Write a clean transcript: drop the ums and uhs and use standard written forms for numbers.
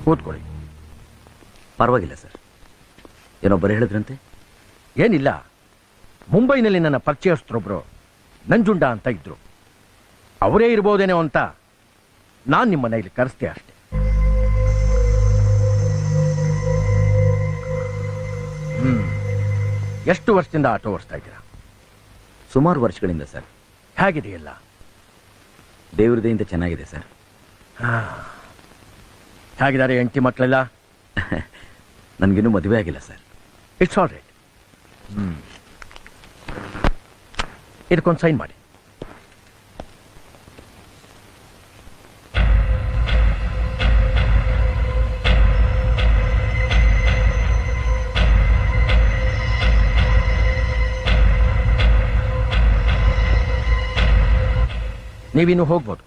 ಕೂತ್ಕೊಳ್ಳಿ. ಪರವಾಗಿಲ್ಲ ಸರ್. ಏನೊಬ್ಬರು ಹೇಳಿದ್ರಂತೆ? ಏನಿಲ್ಲ, ಮುಂಬೈನಲ್ಲಿ ನನ್ನ ಪರಿಚಯಸ್ಥರೊಬ್ರು ನಂಜುಂಡ ಅಂತ ಇದ್ರು. ಅವರೇ ಇರ್ಬೋದೇನೋ ಅಂತ ನಾನು ನಿಮ್ಮ ಮನೆಯಲ್ಲಿ ಕರೆಸ್ತೆ ಅಷ್ಟೆ. ಎಷ್ಟು ವರ್ಷದಿಂದ ಆಟೋ ಓಡಿಸ್ತಾ ಇದ್ದೀರಾ? ಸುಮಾರು ವರ್ಷಗಳಿಂದ ಸರ್. ಹೇಗಿದೆಯಲ್ಲ? ದೇವ್ರದೆಯಿಂದ ಚೆನ್ನಾಗಿದೆ ಸರ್. ಹೇಗಿದ್ದಾರೆ ಹೆಂಡತಿ ಮಕ್ಕಳೆಲ್ಲ? ನನಗಿನ್ನೂ ಮದುವೆ ಆಗಿಲ್ಲ ಸರ್. It's all right. ಇದಕ್ಕೊಂದು ಸೈನ್ ಮಾಡಿ. ನೀವಿನ್ನು ಹೋಗ್ಬೋದು.